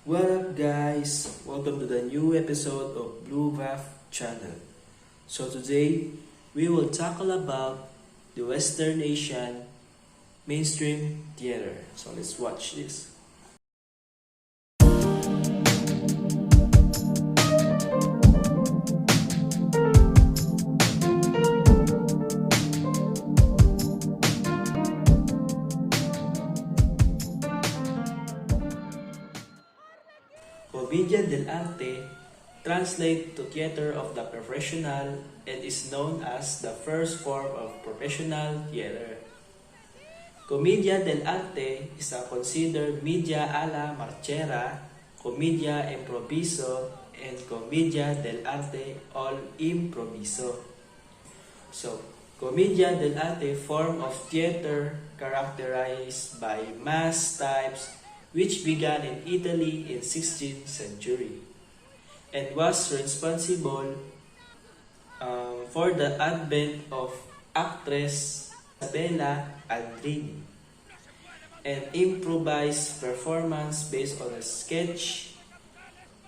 What up guys? Welcome to the new episode of Blue Vaff channel. So today, we will tackle about the Western Asian mainstream theater. So let's watch this. Comedia dell'arte translates to theater of the professional and is known as the first form of professional theater. Commedia dell'arte is a considered media alla marchera, commedia improviso, and commedia dell'arte all improviso. So, commedia dell'arte form of theater characterized by mass types which began in Italy in 16th century and was responsible for the advent of actress Isabella Aldrini, an improvised performance based on a sketch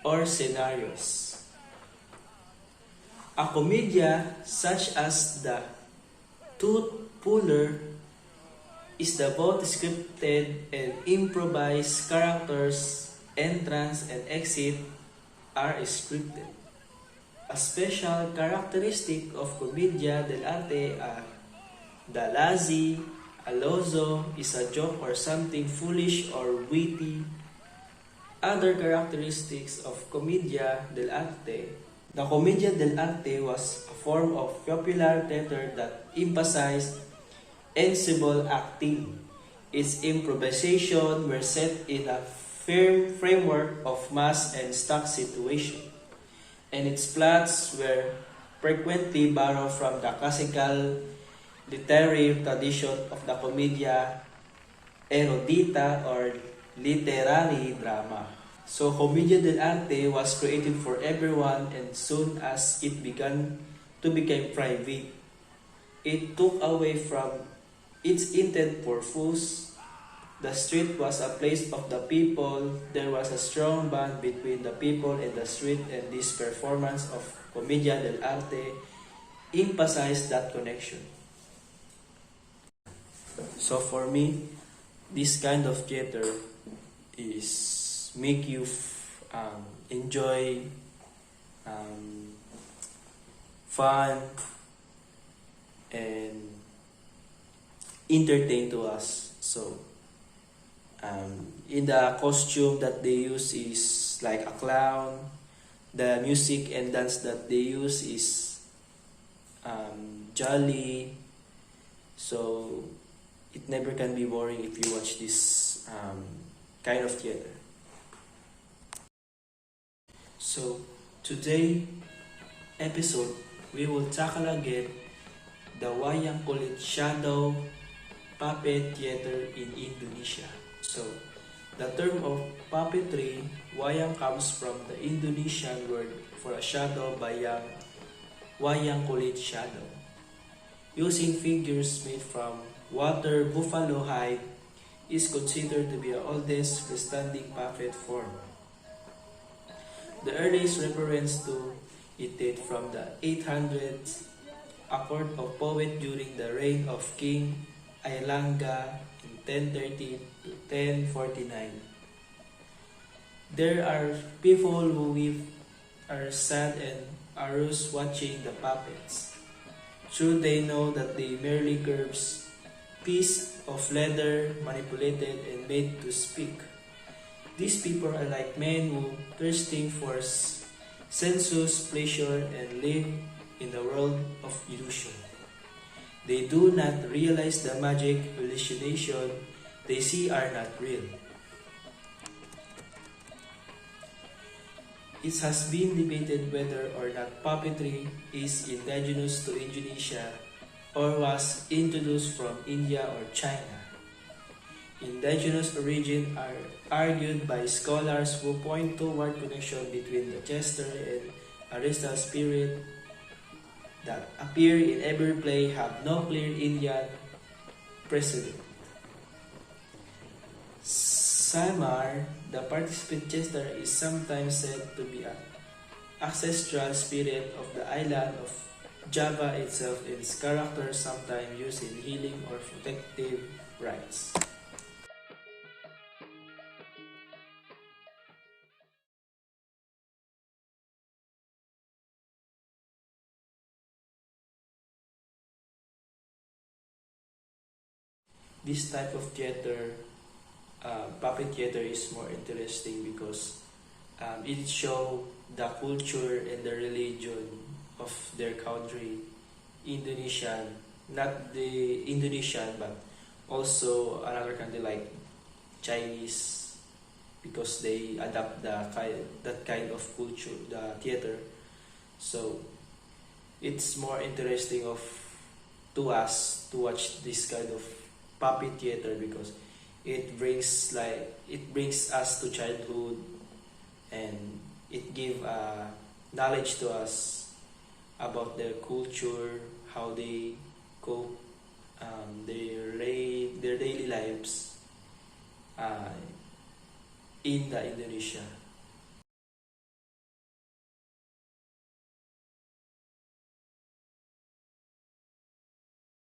or scenarios. A commedia such as the Tooth Puller is the both scripted and improvised characters, entrance and exit are scripted. A special characteristic of Commedia dell'arte are the lazy, alozo is a joke or something foolish or witty. Other characteristics of Commedia dell'arte. The Commedia dell'arte was a form of popular theater that emphasized ensemble acting. Its improvisation were set in a firm framework of mass and stock situation, and its plots were frequently borrowed from the classical literary tradition of the commedia erudita or literary drama. So, Commedia dell'arte was created for everyone, and soon as it began to become private, it took away from its intent purpose. The street was a place of the people. There was a strong bond between the people and the street, and this performance of Commedia dell'arte emphasized that connection. So for me, this kind of theater is make you enjoy fun and entertain to us. So in the costume that they use is like a clown. The music and dance that they use is jolly. So it never can be boring if you watch this kind of theater. So today episode we will tackle again the wayang kulit shadow puppet theater in Indonesia. So, the term of puppetry, wayang, comes from the Indonesian word for a shadow bayang, wayang kulit shadow. Using figures made from water buffalo hide is considered to be the oldest freestanding puppet form. The earliest reference to it date from the 800s, a court of poet during the reign of King Ailanga in 1030 to 1049. There are people who are sad and aroused watching the puppets. True, they know that they merely curves piece of leather manipulated and made to speak. These people are like men who thirsting for sensuous pleasure and live in the world of illusion. They do not realize the magic hallucination they see are not real. It has been debated whether or not puppetry is indigenous to Indonesia or was introduced from India or China. Indigenous origin are argued by scholars who point toward connection between the jester and Arista spirit that appear in every play have no clear Indian precedent. Samar, the participant jester, is sometimes said to be an ancestral spirit of the island of Java itself, and its characters sometimes used in healing or protective rites. This type of theater, puppet theater, is more interesting because it shows the culture and the religion of their country, Indonesian, not the Indonesian, but also another country like Chinese, because they adapt that kind of culture, the theater. So it's more interesting of to us to watch this kind of puppet theater because it brings us to childhood, and it give knowledge to us about their culture, how they cope, their daily lives uh, in the Indonesia.